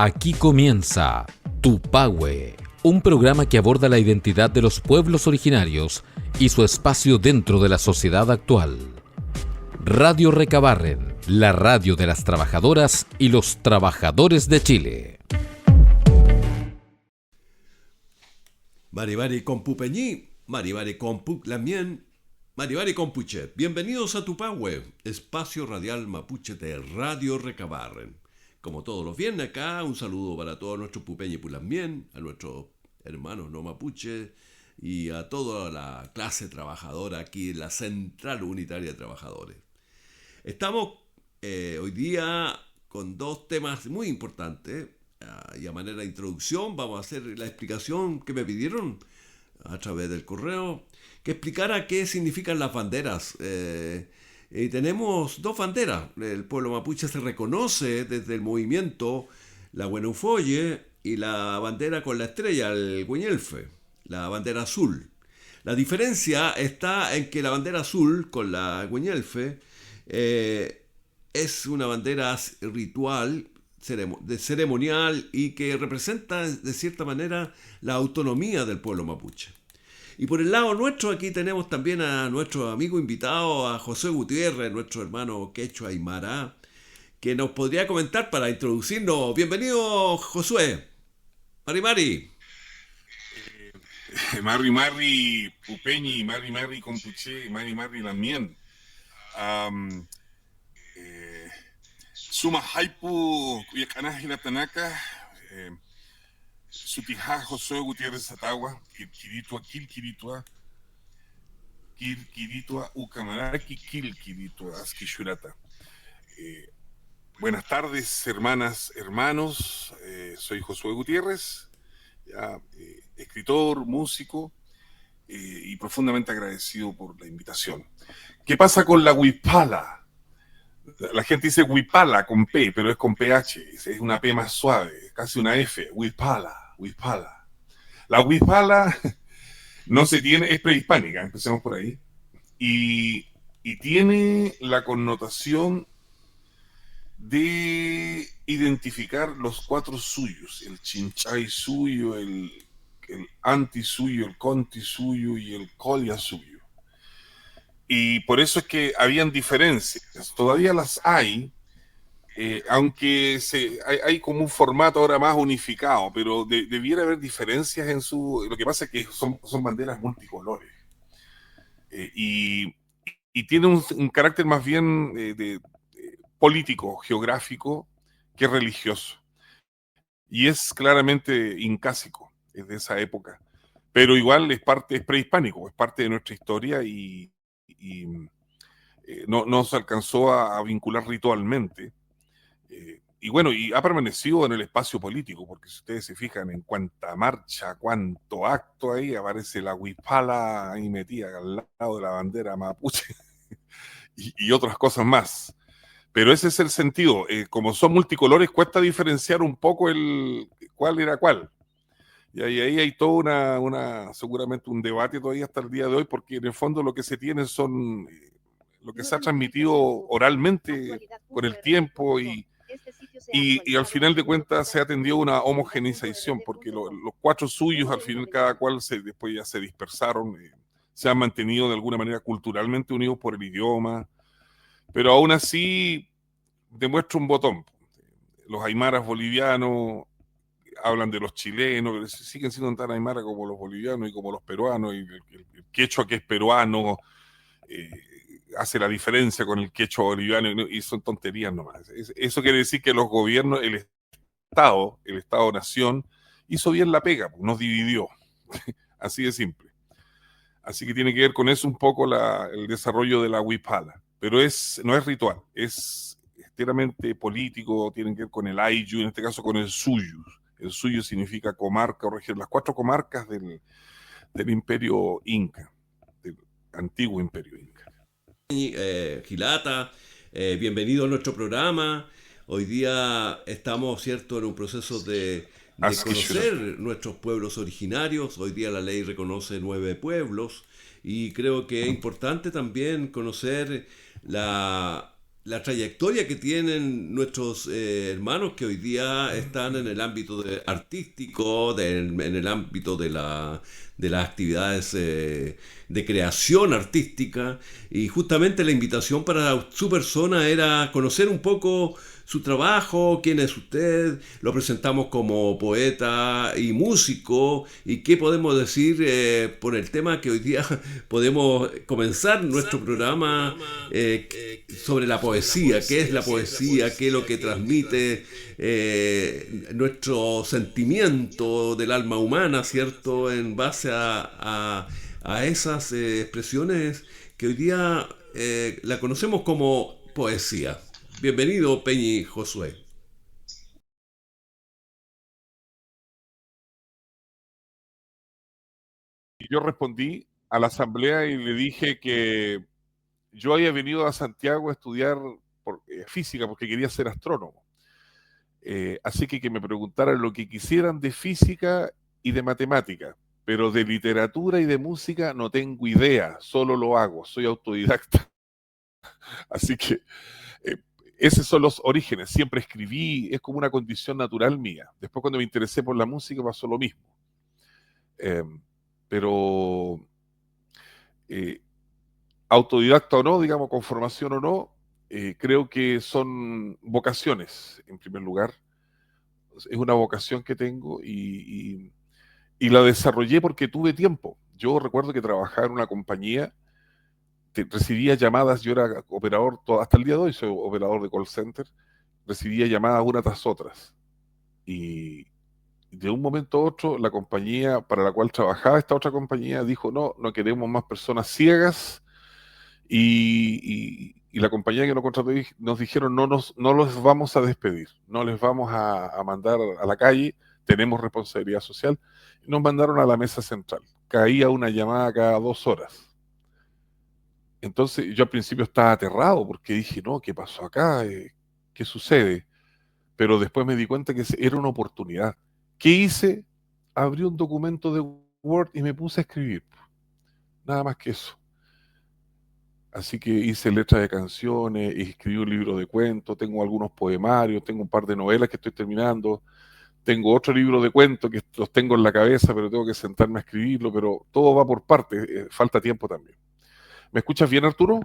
Aquí comienza Tupahue, un programa que aborda la identidad de los pueblos originarios y su espacio dentro de la sociedad actual. Radio Recabarren, la radio de las trabajadoras y los trabajadores de Chile. Maribari Compupeñí, Maribari Compu Lamien, Maribari Compuche. Bienvenidos a Tupahue, espacio radial mapuche de Radio Recabarren. Como todos los viernes acá, un saludo para todos nuestros pupeñi y pulamien, a nuestros hermanos no mapuche y a toda la clase trabajadora aquí en la Central Unitaria de Trabajadores. Estamos hoy día con dos temas muy importantes y a manera de introducción vamos a hacer la explicación que me pidieron a través del correo, que explicara qué significan las banderas. Tenemos dos banderas. El pueblo mapuche se reconoce desde el movimiento la Huenufoye y la bandera con la estrella, el Güeñelfe, la bandera azul. La diferencia está en que la bandera azul con la Güeñelfe es una bandera ritual, ceremonial y que representa de cierta manera la autonomía del pueblo mapuche. Y por el lado nuestro aquí tenemos también a nuestro amigo invitado, a José Gutiérrez, nuestro hermano quechua aymara, que nos podría comentar para introducirnos. Bienvenido, Josué. Mari. Marri Pupeñi, Marri Compuche, Marri Lamien. Suma Haipu Kuyakanajila Tanaka, Sutija José Gutiérrez Satagua, Kirkiritua, Ucamaraki, Kirkiritua, Askishurata. Buenas tardes, hermanos, soy Josué Gutiérrez, escritor, músico, y profundamente agradecido por la invitación. ¿Qué pasa con la huipala? La gente dice huipala con P, pero es con PH, es una P más suave, casi una F, huipala. La huipala no se tiene, es prehispánica, empecemos por ahí, y tiene la connotación de identificar los cuatro suyos, el chinchay suyo, el anti suyo, el conti suyo y el colia suyo. Y por eso es que habían diferencias, todavía las hay, aunque hay como un formato ahora más unificado, pero debiera haber diferencias en su... Lo que pasa es que son banderas multicolores, y tiene un carácter más bien de político, geográfico, que religioso. Y es claramente incásico, es de esa época. Pero igual es prehispánico, es parte de nuestra historia y no se alcanzó a vincular ritualmente. Y bueno, y ha permanecido en el espacio político, porque si ustedes se fijan en cuánta marcha, cuánto acto ahí, aparece la huipala ahí metida al lado de la bandera mapuche y otras cosas más. Pero ese es el sentido. Como son multicolores, cuesta diferenciar un poco cuál era cuál. Y ahí hay todo seguramente un debate todavía hasta el día de hoy, porque en el fondo lo que se tiene son lo que se ha transmitido oralmente con el tiempo y al final de cuentas se ha tendido una homogeneización, porque los cuatro suyos al final cada cual después ya se dispersaron, se han mantenido de alguna manera culturalmente unidos por el idioma, pero aún así demuestra un botón. Los aymaras bolivianos hablan de los chilenos, siguen siendo tan aymaras como los bolivianos y como los peruanos, y el quechua que es peruano hace la diferencia con el quechua boliviano, y son tonterías nomás. Eso quiere decir que los gobiernos, el Estado-Nación, hizo bien la pega, nos dividió, así de simple. Así que tiene que ver con eso un poco el desarrollo de la huipala, pero no es ritual, es enteramente político, tiene que ver con el ayllu, en este caso con el suyo. El suyo significa comarca o región, las cuatro comarcas del imperio inca, del antiguo imperio inca. Gilata, bienvenido a nuestro programa. Hoy día estamos, ¿cierto?, en un proceso de conocer nuestros pueblos originarios. Hoy día la ley reconoce 9 pueblos y creo que es importante también conocer la la trayectoria que tienen nuestros hermanos que hoy día están en el ámbito artístico, en el ámbito de las actividades de creación artística, y justamente la invitación para su persona era conocer un poco su trabajo, quién es usted, lo presentamos como poeta y músico, y qué podemos decir por el tema que hoy día podemos comenzar nuestro programa sobre la poesía, qué es la poesía, qué es lo que transmite nuestro sentimiento del alma humana, ¿cierto? En base a esas expresiones que hoy día la conocemos como poesía. Bienvenido, Peñi Josué. Y yo respondí a la asamblea y le dije que yo había venido a Santiago a estudiar física porque quería ser astrónomo. Así que me preguntaran lo que quisieran de física y de matemática, pero de literatura y de música no tengo idea, solo lo hago, soy autodidacta. Así que eh, esos son los orígenes, siempre escribí, es como una condición natural mía. Después cuando me interesé por la música pasó lo mismo. Eh, pero eh, autodidacta o no, digamos, con formación o no, creo que son vocaciones, en primer lugar. Es una vocación que tengo y la desarrollé porque tuve tiempo. Yo recuerdo que trabajaba en una compañía, recibía llamadas, yo era operador, hasta el día de hoy soy operador de call center, recibía llamadas una tras otras. Y de un momento a otro, la compañía para la cual trabajaba, esta otra compañía, dijo, no, no queremos más personas ciegas, y la compañía que nos contrató nos dijeron, no los vamos a despedir, no les vamos a mandar a la calle, tenemos responsabilidad social. Y nos mandaron a la mesa central. Caía una llamada cada 2 horas. Entonces yo al principio estaba aterrado porque dije, no, ¿qué pasó acá? ¿Qué sucede? Pero después me di cuenta que era una oportunidad. ¿Qué hice? Abrí un documento de Word y me puse a escribir. Nada más que eso. Así que hice letras de canciones, escribí un libro de cuentos, tengo algunos poemarios, tengo un par de novelas que estoy terminando, tengo otro libro de cuentos que los tengo en la cabeza, pero tengo que sentarme a escribirlo, pero todo va por partes, falta tiempo también. ¿Me escuchas bien, Arturo?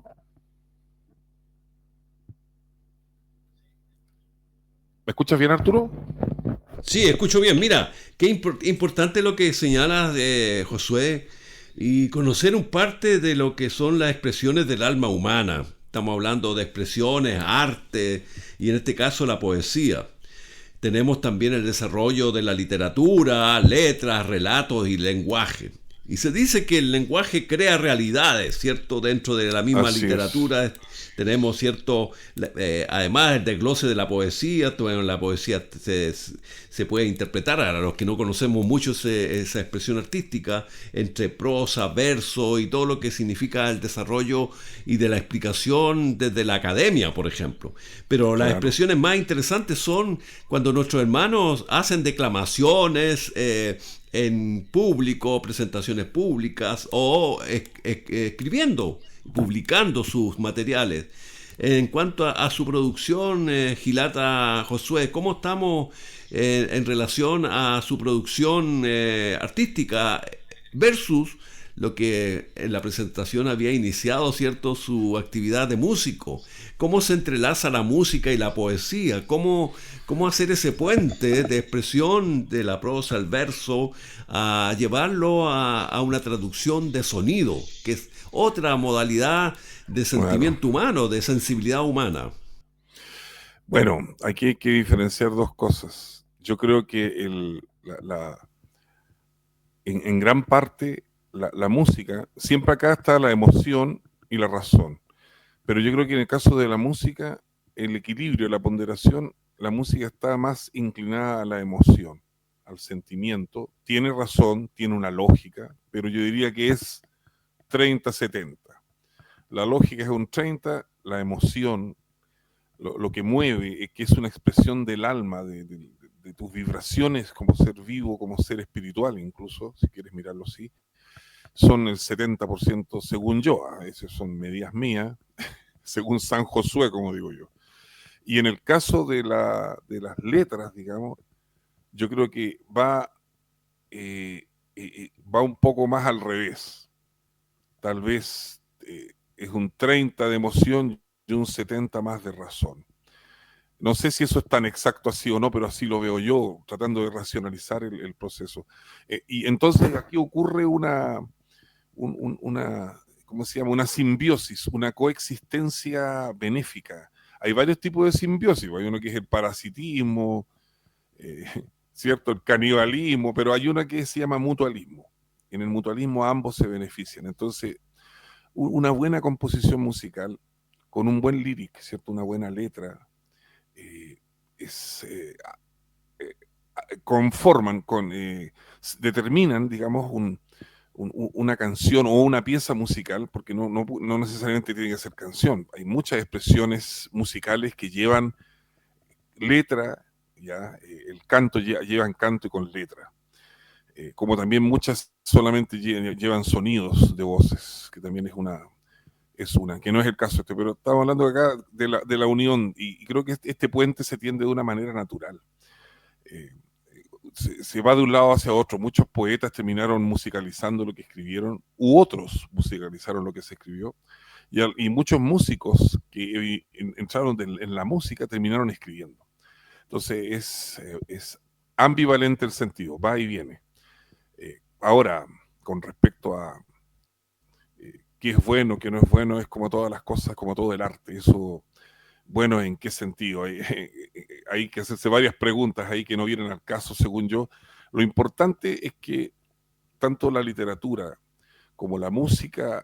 ¿Me escuchas bien, Arturo? Sí, escucho bien. Mira, qué importante lo que señalas de Josué y conocer un parte de lo que son las expresiones del alma humana. Estamos hablando de expresiones, arte y en este caso la poesía. Tenemos también el desarrollo de la literatura, letras, relatos y lenguaje. Y se dice que el lenguaje crea realidades, ¿cierto? Dentro de la misma Así literatura es. tenemos, ¿cierto? Además el desglose de la poesía, la poesía se puede interpretar, a los que no conocemos mucho esa expresión artística, entre prosa, verso y todo lo que significa el desarrollo y de la explicación desde la academia, por ejemplo. Pero las Claro. expresiones más interesantes son cuando nuestros hermanos hacen declamaciones, en público, presentaciones públicas o escribiendo, publicando sus materiales. En cuanto a su producción, Gilata Josué, ¿cómo estamos en relación a su producción artística versus lo que en la presentación había iniciado, ¿cierto?, su actividad de músico? ¿Cómo se entrelaza la música y la poesía? ¿Cómo hacer ese puente de expresión de la prosa, el verso, a llevarlo a una traducción de sonido, que es otra modalidad de Bueno, sentimiento humano, de sensibilidad humana? bueno, aquí hay que diferenciar dos cosas. Yo creo que en gran parte la música, siempre acá está la emoción y la razón. Pero yo creo que en el caso de la música, el equilibrio, la ponderación, la música está más inclinada a la emoción, al sentimiento. Tiene razón, tiene una lógica, pero yo diría que es 30-70. La lógica es un 30, la emoción, lo que mueve, que es una expresión del alma, de tus vibraciones como ser vivo, como ser espiritual incluso, si quieres mirarlo así, son el 70% según yo. A veces son medidas mías, según San Josué, como digo yo. Y en el caso de las letras, digamos, yo creo que va un poco más al revés. Tal vez es un 30 de emoción y un 70 más de razón. No sé si eso es tan exacto así o no, pero así lo veo yo, tratando de racionalizar el proceso. Y entonces aquí ocurre una, ¿cómo se llama? Una simbiosis, una coexistencia benéfica. Hay varios tipos de simbiosis. Hay uno que es el parasitismo, eh, ¿cierto? El canibalismo, pero hay una que se llama mutualismo. En el mutualismo ambos se benefician. Entonces, una buena composición musical con un buen lyric, ¿cierto? Una buena letra, eh, es, eh, conforman, determinan, digamos, una canción o una pieza musical, porque no necesariamente tiene que ser canción. Hay muchas expresiones musicales que llevan letra, ¿ya? El canto llevan canto y con letra. Como también muchas solamente llevan sonidos de voces, que también es una, que no es el caso este, pero estamos hablando acá de la unión, y creo que este puente se tiende de una manera natural. Eh, se va de un lado hacia otro. Muchos poetas terminaron musicalizando lo que escribieron, u otros musicalizaron lo que se escribió, y muchos músicos que entraron en la música terminaron escribiendo. Entonces es ambivalente el sentido, va y viene. Ahora, con respecto a qué es bueno, qué no es bueno, es como todas las cosas, como todo el arte. Eso, bueno, ¿en qué sentido? Hay que hacerse varias preguntas ahí que no vienen al caso, según yo. Lo importante es que tanto la literatura como la música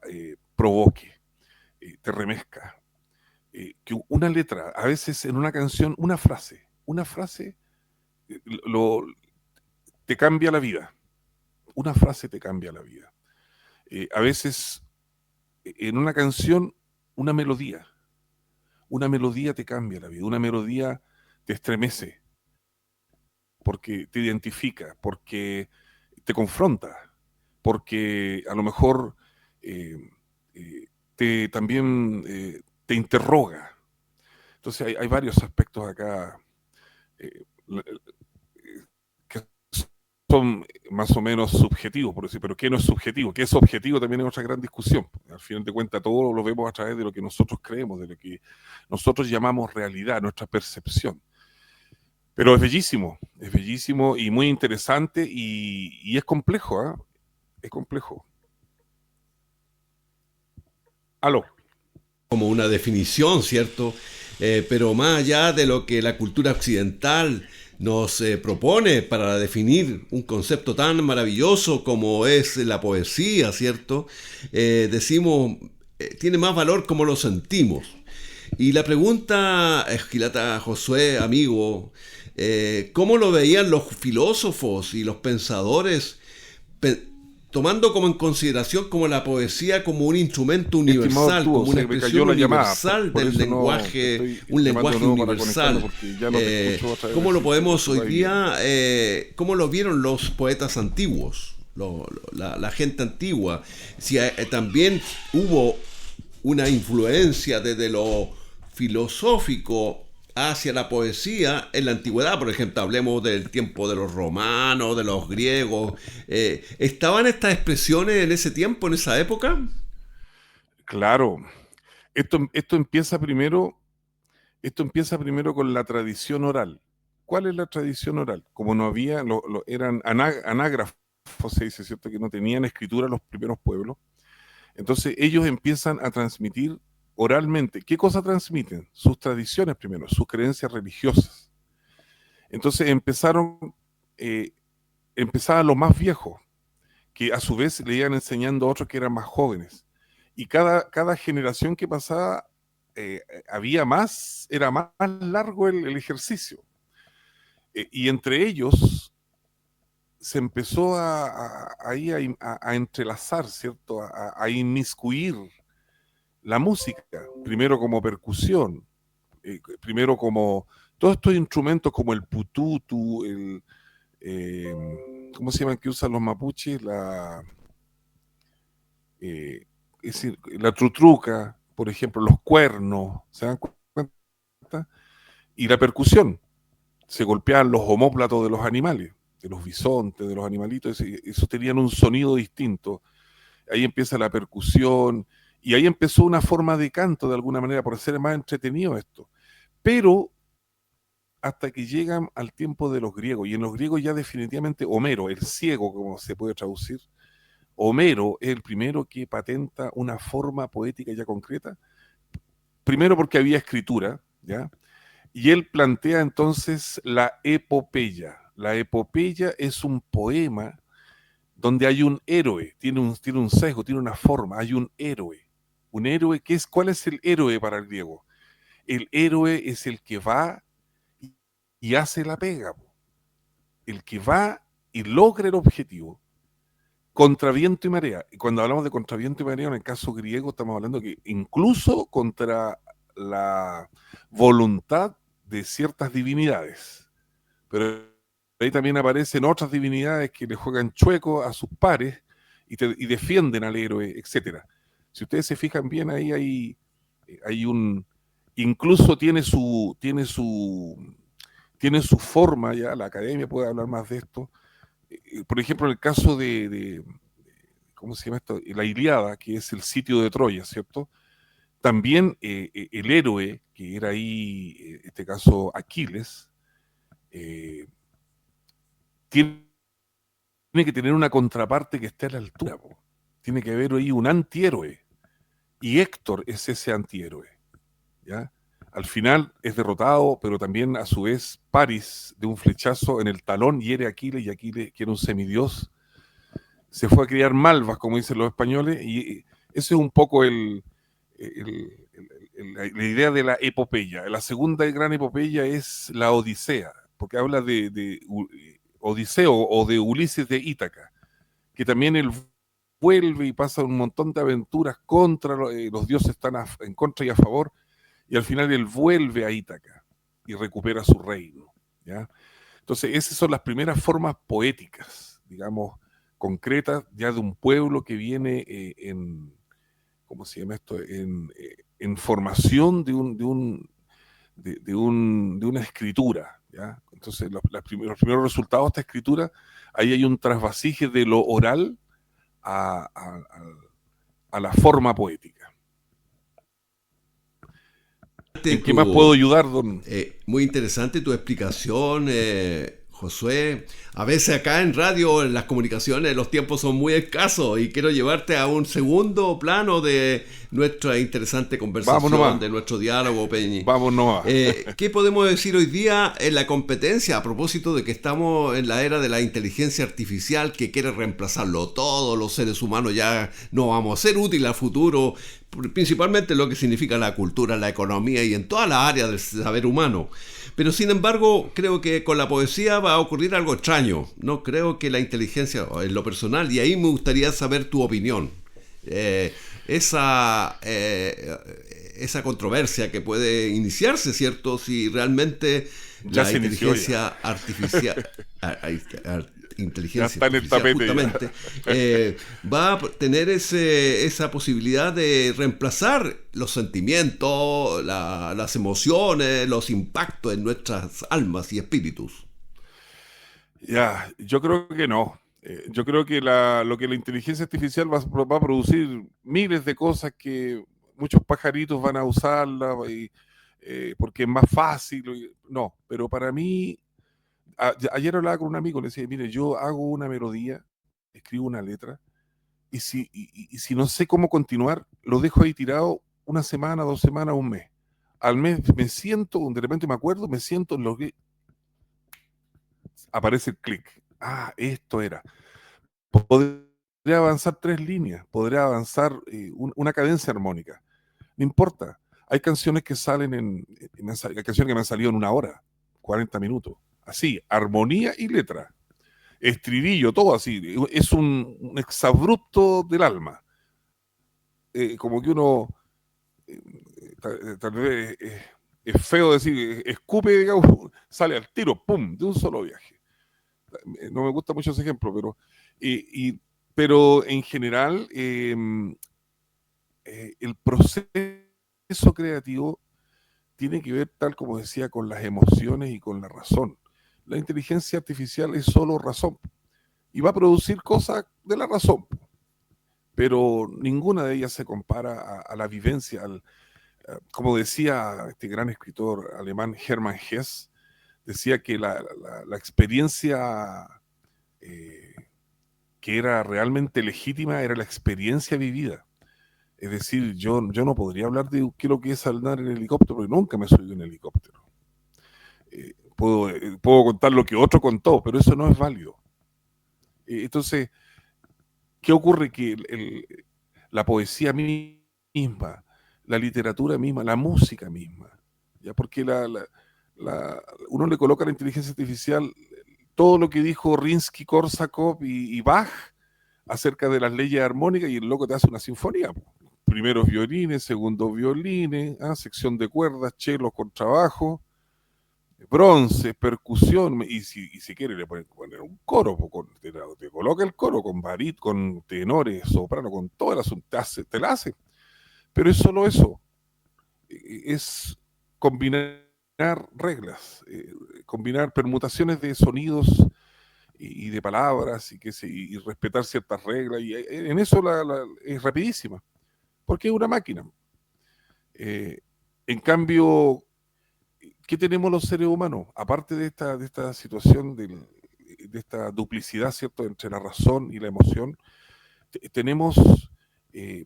provoque, te remezca. Que una letra, a veces en una canción, una frase eh, lo, te cambia la vida. Una frase te cambia la vida. A veces en una canción, una melodía te cambia la vida, una melodía te estremece, porque te identifica, porque te confronta, porque a lo mejor eh, eh, también te interroga. Entonces hay varios aspectos acá eh, que son más o menos subjetivos, por decir, pero ¿qué no es subjetivo? ¿Qué es objetivo? También es otra gran discusión. Al final de cuentas, todo lo vemos a través de lo que nosotros creemos, de lo que nosotros llamamos realidad, nuestra percepción. Pero es bellísimo y muy interesante, y es complejo, ¿eh? Es complejo. Aló. Como una definición, ¿cierto? Pero más allá de lo que la cultura occidental nos propone para definir un concepto tan maravilloso como es la poesía, ¿cierto? Decimos, tiene más valor como lo sentimos. Y la pregunta, Gilata Josué, amigo, ¿cómo lo veían los filósofos y los pensadores pe- tomando como en consideración como la poesía como un instrumento Estimado universal, Arturo, como una se me cayó expresión la llamada, universal por del eso no te lenguaje, estoy un llamando de lenguaje nuevo para conectarlo, universal? porque ya no te escucho otra vez ¿Cómo lo decir podemos que hoy va y viene. día, cómo lo vieron los poetas antiguos, la gente antigua? Si también hubo una influencia desde lo filosófico hacia la poesía en la antigüedad, por ejemplo, hablemos del tiempo de los romanos, de los griegos. ¿Estaban estas expresiones en ese tiempo, en esa época? Claro, esto empieza primero con la tradición oral. ¿Cuál es la tradición oral? Como no había, eran anágrafos, se dice, ¿cierto? Que no tenían escritura los primeros pueblos. Entonces ellos empiezan a transmitir oralmente. ¿Qué cosa transmiten? Sus tradiciones primero, sus creencias religiosas. Entonces eh, empezaban los más viejos, que a su vez le iban enseñando a otros que eran más jóvenes. Y cada generación que pasaba, era más largo el ejercicio. Y entre ellos se empezó ahí a entrelazar, ¿cierto? A inmiscuir la música, primero como percusión, primero como todos estos instrumentos como el pututu, eh, ¿cómo se llaman que usan los mapuches? Eh, es decir, la trutruca, por ejemplo, los cuernos, ¿se dan cuenta? Y la percusión, se golpeaban los omóplatos de los animales, de los bisontes, de los animalitos, esos tenían un sonido distinto. Ahí empieza la percusión, y ahí empezó una forma de canto de alguna manera, por ser más entretenido esto. Pero hasta que llegan al tiempo de los griegos, y en los griegos ya definitivamente Homero, el ciego, como se puede traducir, Homero es el primero que patenta una forma poética ya concreta, primero porque había escritura, ¿ya? Y él plantea entonces la epopeya. La epopeya es un poema donde hay un héroe, tiene un sesgo, tiene una forma, hay un héroe. Un héroe, ¿cuál es el héroe para el griego? El héroe es el que va y hace la pega. El que va y logra el objetivo. Contra viento y marea. Y cuando hablamos de contra viento y marea, en el caso griego, estamos hablando que incluso contra la voluntad de ciertas divinidades. Pero ahí también aparecen otras divinidades que le juegan chueco a sus pares y defienden al héroe, etc. Si ustedes se fijan bien, ahí hay un... Incluso tiene su forma, ya la academia puede hablar más de esto. Por ejemplo, en el caso de ¿cómo se llama esto? La Ilíada, que es el sitio de Troya, ¿cierto? También el héroe, que era ahí, en este caso Aquiles, tiene que tener una contraparte que esté a la altura. Tiene que haber ahí un antihéroe. Y Héctor es ese antihéroe, ¿ya? Al final es derrotado, pero también a su vez Paris, de un flechazo en el talón, hiere a Aquiles, y Aquiles, que era un semidios, se fue a criar malvas, como dicen los españoles, y ese es un poco la idea de la epopeya. La segunda gran epopeya es la Odisea, porque habla de Odiseo o de Ulises de Ítaca, que también él vuelve y pasa un montón de aventuras contra los dioses, están en contra y a favor, y al final él vuelve a Ítaca y recupera su reino, ¿ya? Entonces esas son las primeras formas poéticas, digamos, concretas, ya de un pueblo que viene ¿cómo se llama esto? En formación de una escritura, ¿ya? Entonces los primeros resultados de esta escritura, ahí hay un trasvasije de lo oral a la forma poética. ¿En qué más puedo ayudar, don? Muy interesante tu explicación, Josué. A veces acá en radio, en las comunicaciones, los tiempos son muy escasos y quiero llevarte a un segundo plano de nuestra interesante conversación, de nuestro diálogo, Peñi. Vamos nomás. ¿Qué podemos decir hoy día en la competencia a propósito de que estamos en la era de la inteligencia artificial que quiere reemplazarlo todo? Los seres humanos ya no vamos a ser útiles al futuro, principalmente lo que significa la cultura, la economía y en todas las áreas del saber humano. Pero sin embargo, creo que con la poesía va a ocurrir algo extraño. No creo que la inteligencia, en lo personal, y ahí me gustaría saber tu opinión. Esa controversia que puede iniciarse, ¿cierto? Si realmente ya la inteligencia artificial... inteligencia artificial, justamente, va a tener esa posibilidad de reemplazar los sentimientos, las emociones, los impactos en nuestras almas y espíritus. Ya, yo creo que no. Yo creo que lo que la inteligencia artificial va a producir miles de cosas que muchos pajaritos van a usarla porque es más fácil. No, pero para mí... Ayer hablaba con un amigo, le decía, mire, yo hago una melodía, escribo una letra, y si no sé cómo continuar, lo dejo ahí tirado una semana, 2 semanas, un mes. Al mes me siento, de repente me acuerdo, me siento en lo que aparece el clic. Ah, esto era. Podría avanzar 3 líneas, podría avanzar una cadencia armónica. No importa. Hay canciones que salen hay canciones que me han salido en 1 hora, 40 minutos. Así, armonía y letra, estribillo, todo así. Es un exabrupto del alma. Como que uno, tal vez es feo decir, escupe, digamos, sale al tiro, pum, de un solo viaje. No me gusta mucho ese ejemplo, pero en general el proceso proceso creativo tiene que ver, tal como decía, con las emociones y con la razón. La inteligencia artificial es solo razón y va a producir cosas de la razón, pero ninguna de ellas se compara a la vivencia, como decía este gran escritor alemán Hermann Hesse, decía que la experiencia que era realmente legítima era la experiencia vivida. Es decir, yo no podría hablar de qué es lo que es andar en helicóptero, porque nunca me subí en helicóptero. Puedo contar lo que otro contó, pero eso no es válido. Entonces, ¿qué ocurre? Que la poesía misma, la literatura misma, la música misma, ¿ya? Porque uno le coloca a la inteligencia artificial todo lo que dijo Rimsky-Korsakov y Bach acerca de las leyes armónicas y el loco te hace una sinfonía. Primeros violines, segundos violines, sección de cuerdas, chelos, contrabajo, bronce, percusión, y si quiere le pueden poner un coro, te coloca el coro con con tenores, soprano, con todo el asunto, te la hace. Pero es solo eso, es combinar reglas, combinar permutaciones de sonidos y de palabras y respetar ciertas reglas, y en eso es rapidísima, porque es una máquina. En cambio, ¿qué tenemos los seres humanos? Aparte de esta situación de esta duplicidad, ¿cierto?, entre la razón y la emoción, tenemos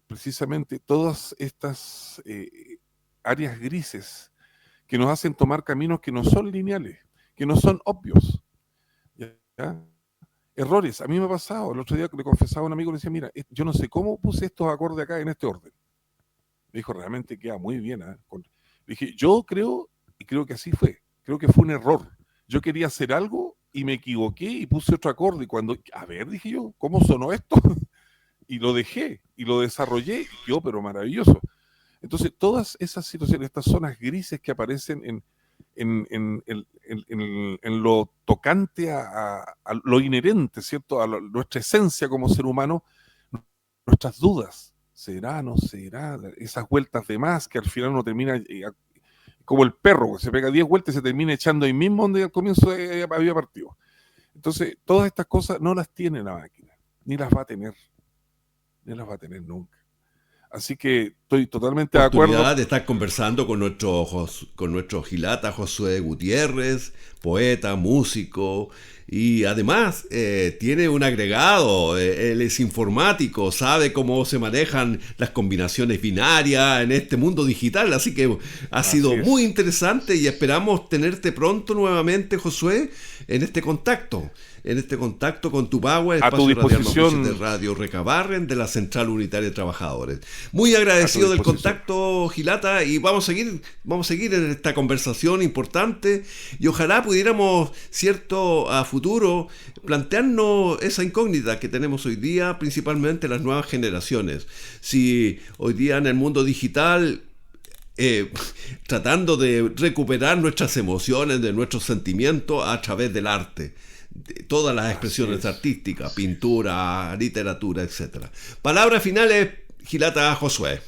precisamente todas estas áreas grises que nos hacen tomar caminos que no son lineales, que no son obvios. ¿Ya? Errores. A mí me ha pasado. El otro día le confesaba a un amigo, le decía, mira, yo no sé cómo puse estos acordes acá en este orden. Me dijo, realmente queda muy bien. Le dije, yo creo que así fue. Creo que fue un error. Yo quería hacer algo y me equivoqué y puse otro acorde. Y cuando, a ver, dije yo, ¿cómo sonó esto? Y lo dejé y lo desarrollé y quedó, pero maravilloso. Entonces, todas esas situaciones, estas zonas grises que aparecen en lo tocante a lo inherente, ¿cierto? A nuestra esencia como ser humano, nuestras dudas, ¿será, no será? Esas vueltas de más que al final uno termina, como el perro, que se pega 10 vueltas y se termina echando ahí mismo donde al comienzo había partido. Entonces, todas estas cosas no las tiene la máquina, ni las va a tener nunca. Así que estoy totalmente de acuerdo. Oportunidad de estar conversando con nuestro Gilata Josué Gutiérrez, poeta, músico, y además tiene un agregado, él es informático, sabe cómo se manejan las combinaciones binarias en este mundo digital, así que ha sido muy interesante y esperamos tenerte pronto nuevamente, Josué, en este contacto con Tupahue, espacio radial de Radio Recabarren de la Central Unitaria de Trabajadores. Muy agradecido del contacto, Gilata, y vamos a seguir en esta conversación importante y ojalá pudiéramos, cierto, a futuro plantearnos esa incógnita que tenemos hoy día, principalmente las nuevas generaciones. Si hoy día en el mundo digital tratando de recuperar nuestras emociones, de nuestros sentimientos a través del arte, de todas las expresiones artísticas, pintura, literatura, etc. Palabras finales, Gilata Josué. En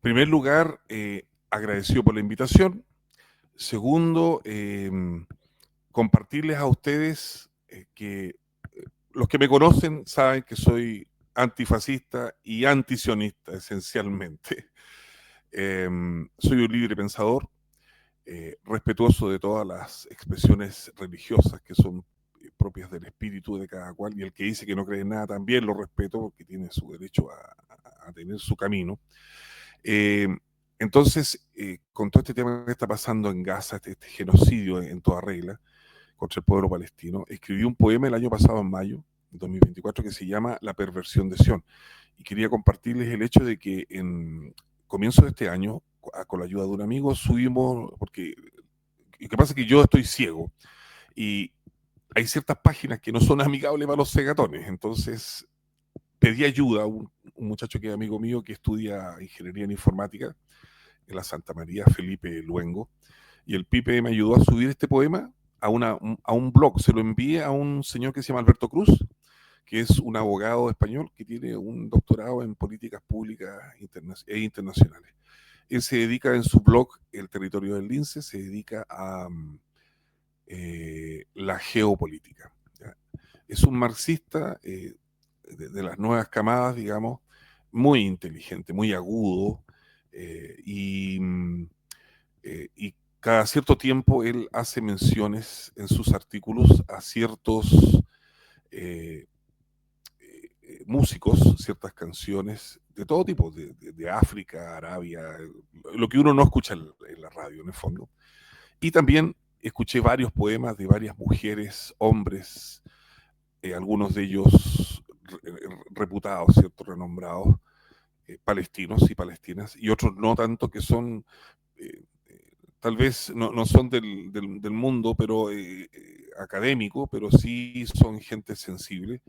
primer lugar, agradecido por la invitación. Segundo, compartirles a ustedes que los que me conocen saben que soy antifascista y antisionista, esencialmente. Soy un libre pensador, respetuoso de todas las expresiones religiosas que son propias del espíritu de cada cual, y el que dice que no cree en nada también lo respeto porque tiene su derecho a tener su camino. Entonces, con todo este tema que está pasando en Gaza, este genocidio en toda regla contra el pueblo palestino, escribí un poema el año pasado, en mayo de 2024, que se llama La perversión de Sión, y quería compartirles el hecho de que en comienzo de este año, con la ayuda de un amigo, subimos, porque lo que pasa es que yo estoy ciego y hay ciertas páginas que no son amigables para los cegatones, entonces pedí ayuda a un muchacho que es amigo mío que estudia ingeniería en informática en la Santa María, Felipe Luengo, y el Pipe me ayudó a subir este poema a un blog. Se lo envié a un señor que se llama Alberto Cruz, que es un abogado español que tiene un doctorado en políticas públicas e internacionales. Él se dedica en su blog, El Territorio del Lince, se dedica a la geopolítica, ¿ya? Es un marxista de las nuevas camadas, digamos, muy inteligente, muy agudo, y cada cierto tiempo él hace menciones en sus artículos a ciertos músicos, ciertas canciones de todo tipo, de África, Arabia, lo que uno no escucha en la radio, en el fondo. Y también escuché varios poemas de varias mujeres, hombres, algunos de ellos reputados, ¿cierto?, renombrados, palestinos y palestinas, y otros no tanto, que son, tal vez no son del mundo, pero académico, pero sí son gente sensible,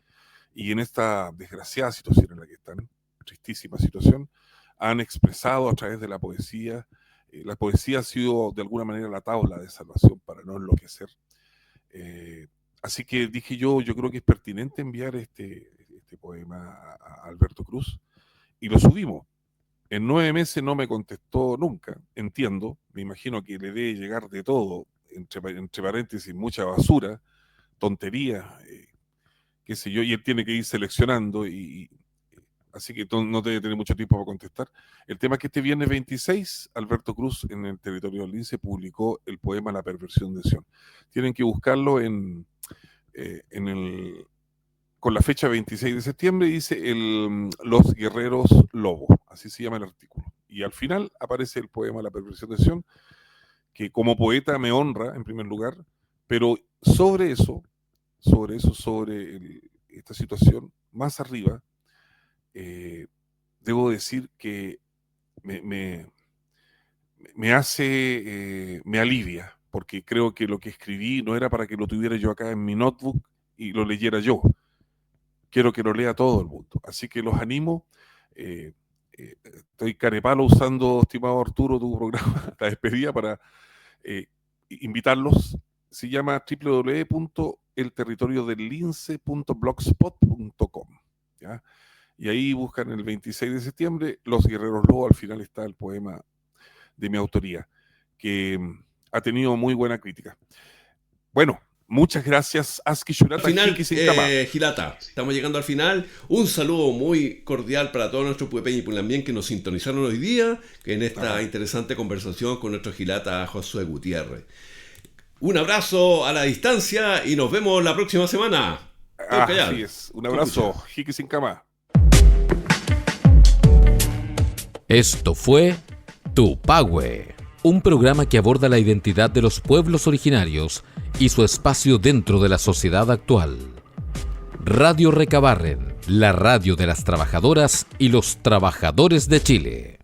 y en esta desgraciada situación en la que están, tristísima situación, han expresado a través de la poesía. La poesía ha sido de alguna manera la tabla de salvación para no enloquecer. Así que dije yo creo que es pertinente enviar este poema a Alberto Cruz, y lo subimos. En 9 meses no me contestó nunca, entiendo, me imagino que le debe llegar de todo, entre paréntesis, mucha basura, tontería, qué sé yo, y él tiene que ir seleccionando, así que no debe tener mucho tiempo para contestar. El tema es que este viernes 26, Alberto Cruz, en El Territorio del Lince, publicó el poema La perversión de Sion. Tienen que buscarlo con la fecha 26 de septiembre, dice Los Guerreros Lobo, así se llama el artículo. Y al final aparece el poema La perversión de Sion, que como poeta me honra, en primer lugar, pero sobre esta situación, más arriba, debo decir que me alivia, porque creo que lo que escribí no era para que lo tuviera yo acá en mi notebook y lo leyera yo. Quiero que lo lea todo el mundo. Así que los animo. Estoy carepalo usando, estimado Arturo, tu programa, la despedida, para invitarlos. Se llama www.elterritoriodellince.blogspot.com, ¿ya? Y ahí buscan el 26 de septiembre, Los Guerreros Lobo. Al final está el poema de mi autoría, que ha tenido muy buena crítica. Bueno, muchas gracias, Aski Shurata. Al final, Gilata, estamos llegando al final. Un saludo muy cordial para todos nuestros puepeños y pulambién que nos sintonizaron hoy día en esta interesante conversación con nuestro Gilata Josué Gutiérrez. Un abrazo a la distancia y nos vemos la próxima semana. Así es. Un abrazo, Jiki sin cama. Esto fue Tupahue, un programa que aborda la identidad de los pueblos originarios y su espacio dentro de la sociedad actual. Radio Recabarren, la radio de las trabajadoras y los trabajadores de Chile.